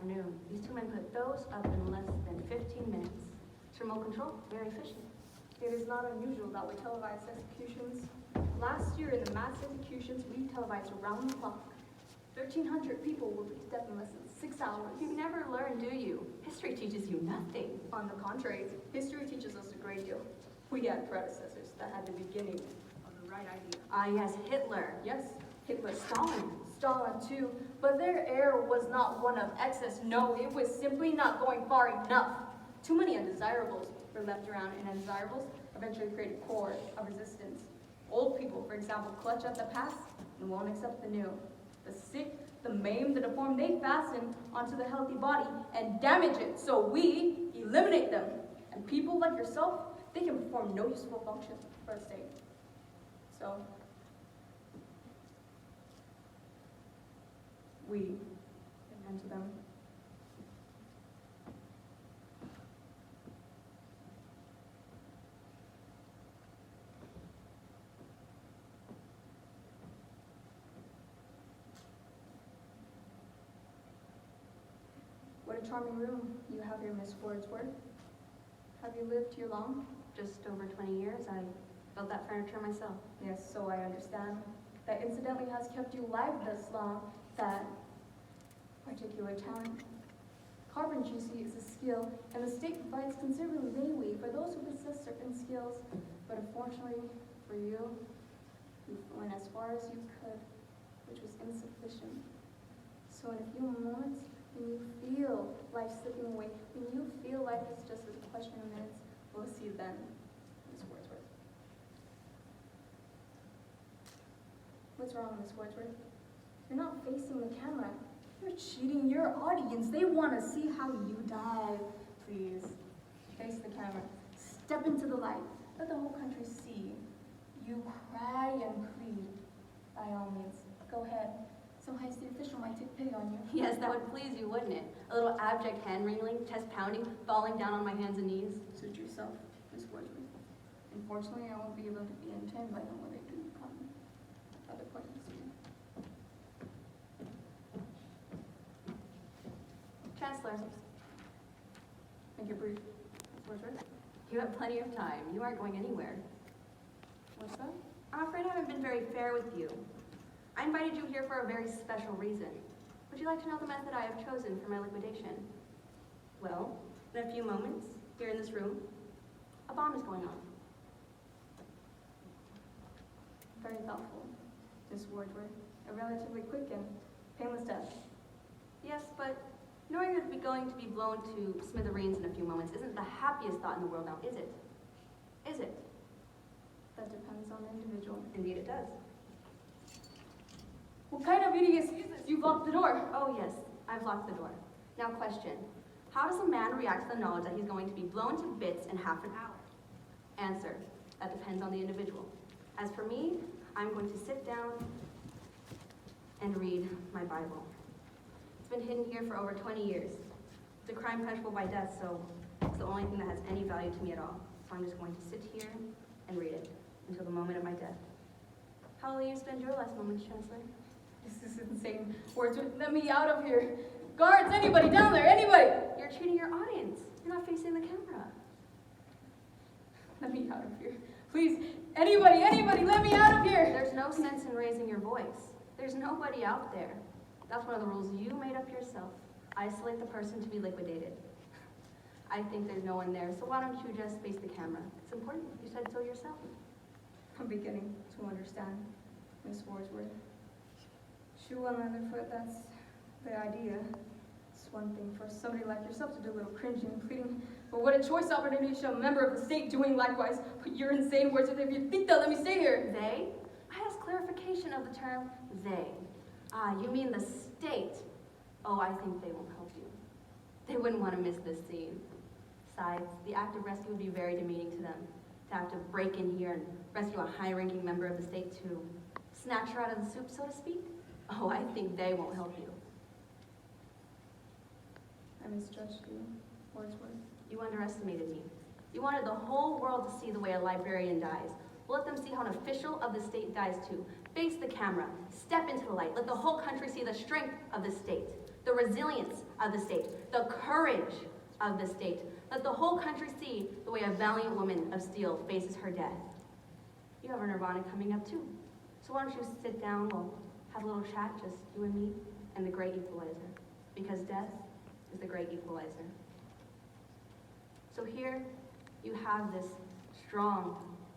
afternoon. These two men put those up in less than 15 minutes. It's remote control, very efficient. It is not unusual that we televise executions. Last year in the mass executions, we televised around the clock. 1,300 people were beat up in less than 6 hours. You never learn, do you? History teaches you nothing. On the contrary, history teaches us a great deal. We had predecessors that had the beginning of the right idea. Ah, yes, Hitler. Yes, Hitler. Stalin Too, but their error was not one of excess. No, it was simply not going far enough. Too many undesirables were left around, and undesirables eventually created a core of resistance. Old people, for example, clutch at the past and won't accept the new. The sick, the maimed, the deformed, they fasten onto the healthy body and damage it, so we eliminate them. And people like yourself, they can perform no useful function for a state. So, we attend to them. What a charming room you have here, Miss Wordsworth. Have you lived here long? Just over 20 years. I built that furniture myself. Yes, so I understand. That incidentally has kept you alive this long, that particular talent. Carpentry, you see, is a skill, and the state provides considerable leeway for those who possess certain skills. But unfortunately for you, you went as far as you could, which was insufficient. So in a few moments, when you feel life slipping away, when you feel life is just a question of minutes, we'll see you then, Miss Wordsworth. What's wrong, Miss Wordsworth? You're not facing the camera. You're cheating your audience. They want to see how you die. Please, face the camera. Step into the light. Let the whole country see. You cry and plead. By all means, go ahead. Sometimes the official might take pity on you. Yes, that would please you, wouldn't it? A little abject hand-wringing, chest pounding, falling down on my hands and knees. Suit yourself, Miss Wordsworth. Unfortunately, I won't be able to be entertained by them when they do come. Other questions? Chancellor, Make it brief, Miss Wordsworth. you have plenty of time. You aren't going anywhere. What's that? I'm afraid I haven't been very fair with you. I invited you here for a very special reason. Would you like to know the method I have chosen for my liquidation? Well, in a few moments, here in this room, a bomb is going off. Very thoughtful, Miss Wordsworth. A relatively quick and painless death. Yes, but knowing you're going to be blown to smithereens in a few moments isn't the happiest thought in the world now, is it? Is it? That depends on the individual. Indeed it does. What kind of idiocy is this? You've locked the door. Oh yes, I've locked the door. Now question, how does a man react to the knowledge that he's going to be blown to bits in half an hour? Answer, that depends on the individual. As for me, I'm going to sit down and read my Bible. It's been hidden here for over 20 years. It's a crime punishable by death, so it's the only thing that has any value to me at all. So I'm just going to sit here and read it until the moment of my death. How will you spend your last moments, Chancellor? This is insane. Wordsworth, let me out of here. Guards, anybody down there, anybody! You're cheating your audience. You're not facing the camera. Let me out of here. Please, anybody, let me out of here! There's no sense in raising your voice. There's nobody out there. That's one of the rules you made up yourself. Isolate the person to be liquidated. I think there's no one there, so why don't you just face the camera? It's important. You said so yourself. I'm beginning to understand, Miss Wordsworth. Shoe on the other foot, that's the idea. It's one thing for somebody like yourself to do a little cringing and pleading, but what a choice opportunity to show a member of the state doing likewise. But you're insane, Wordsworth, if you think they'll let me stay here. They? I asked clarification of the term they. Ah, you mean the state. Oh, I think they won't help you. They wouldn't want to miss this scene. Besides, the act of rescue would be very demeaning to them. To have to break in here and rescue a high-ranking member of the state to snatch her out of the soup, so to speak. Oh, I think they won't help you. I misjudged you, Wordsworth. You underestimated me. You wanted the whole world to see the way a librarian dies. Well, let them see how an official of the state dies too. Face the camera. Step into the light. Let the whole country see the strength of the state. the resilience of the state, the courage of the state. Let the whole country see the way a valiant woman of steel faces her death. You have a Nirvana coming up too. So why don't you sit down, we'll have a little chat, just you and me, and the great equalizer. Because death is the great equalizer. So here you have this strong,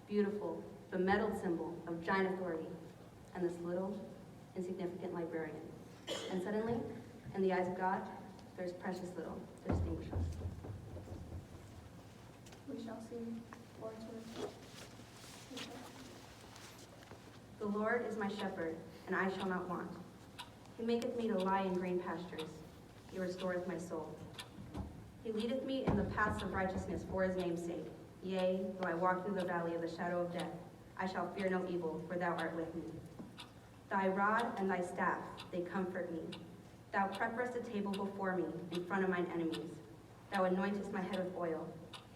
beautiful, bemedaled symbol of giant authority, and this little, insignificant librarian. And suddenly, in the eyes of God, there's precious little to distinguish us. We shall see Wordsworth. The Lord is my shepherd, and I shall not want. He maketh me to lie in green pastures. He restoreth my soul. He leadeth me in the paths of righteousness for his name's sake. Yea, though I walk through the valley of the shadow of death, I shall fear no evil, for thou art with me. Thy rod and thy staff, they comfort me. Thou preparest a table before me in front of mine enemies. Thou anointest my head with oil.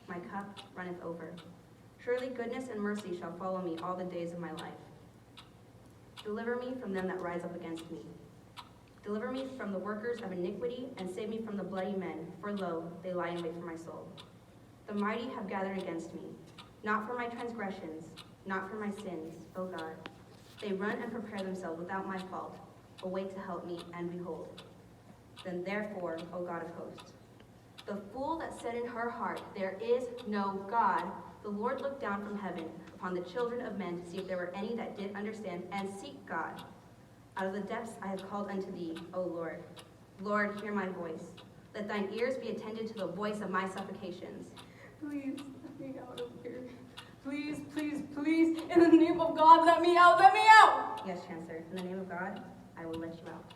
My cup runneth over. Surely goodness and mercy shall follow me all the days of my life. Deliver me from them that rise up against me. Deliver me from the workers of iniquity, and save me from the bloody men, for lo, they lie in wait for my soul. The mighty have gathered against me, not for my transgressions, not for my sins, O God. They run and prepare themselves without my fault, await to help me, and behold. Then therefore, O God of hosts, the fool that said in her heart, there is no God, the Lord looked down from heaven upon the children of men to see if there were any that did understand and seek God. Out of the depths I have called unto thee, O Lord. Lord, hear my voice. Let thine ears be attended to the voice of my supplications. Please, let me out of here. Please, please, please, in the name of God, let me out, let me out! Yes, Chancellor, in the name of God, I will let you out.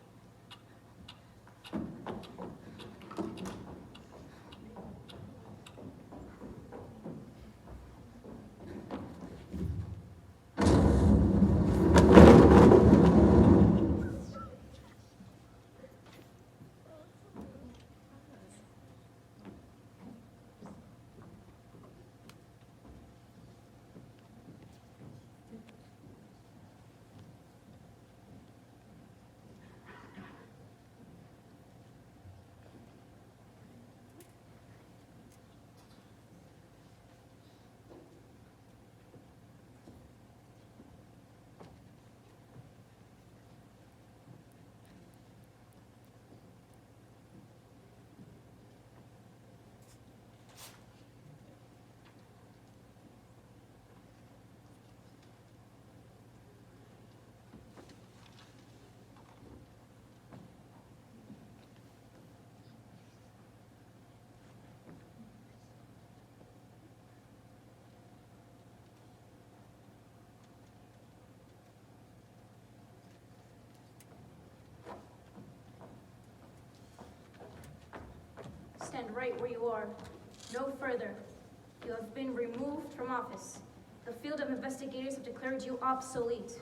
Stand right where you are. No further. You have been removed from office. The field of investigators have declared you obsolete.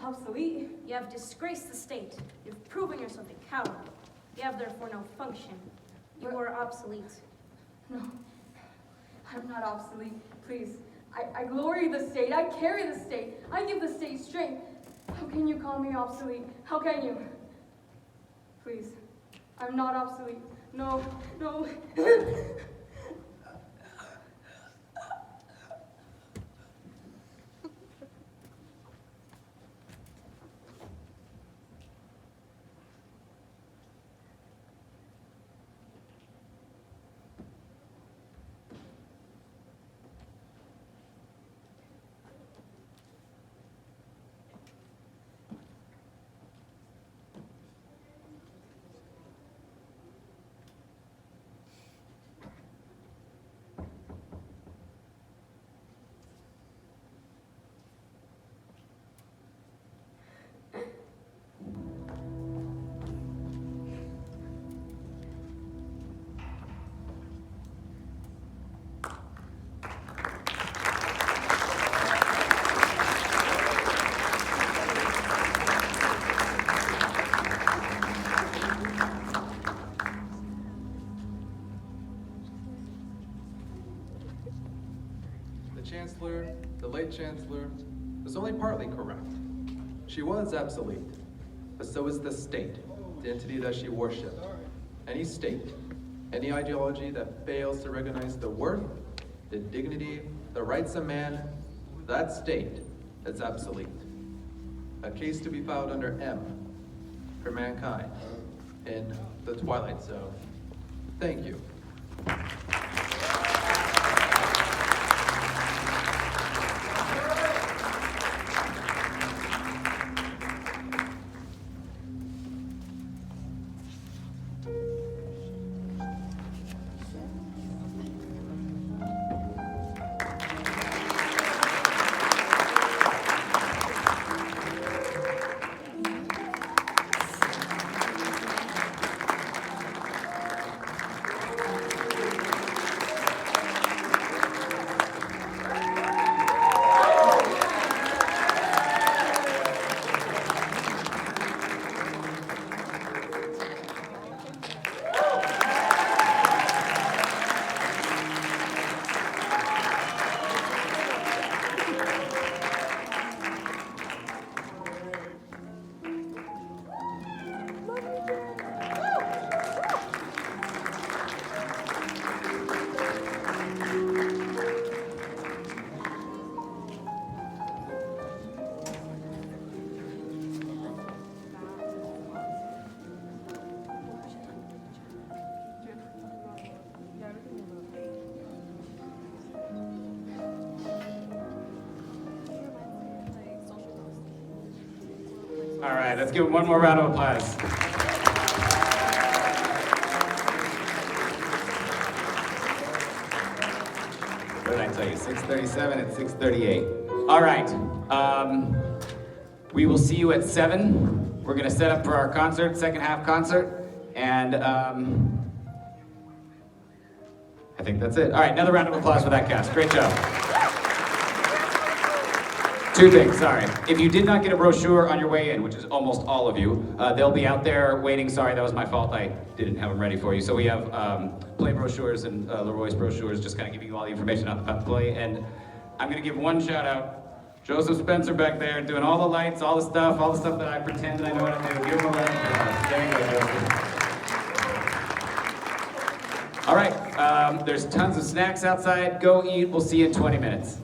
Obsolete? You have disgraced the state. You've proven yourself a coward. You have therefore no function. You are obsolete. No, I'm not obsolete. Please, I glory the state. I carry the state. I give the state strength. How can you call me obsolete? How can you? Please, I'm not obsolete. No, no. Chancellor, the late Chancellor, was only partly correct. She was obsolete, but so is the state, the entity that she worshipped. any state, any ideology that fails to recognize the worth, the dignity, the rights of man, that state is obsolete. A case to be filed under M for mankind in the Twilight Zone. Thank you. All right, let's give him one more round of applause. What did I tell you? 6:37 and 6:38. All right. We will see you at 7. We're going to set up for our concert, second half concert, and I think that's it. All right, another round of applause for that cast. Great job. 2 things, sorry. If you did not get a brochure on your way in, which is almost all of you, they'll be out there waiting. Sorry, that was my fault. I didn't have them ready for you. So we have play brochures and Leroy's brochures, just kind of giving you all the information about the play. And I'm going to give one shout out. Joseph Spencer back there doing all the lights, all the stuff that I pretend I know how to do. Give him a round of applause. There you go, Joseph. All right, there's tons of snacks outside. Go eat. We'll see you in 20 minutes.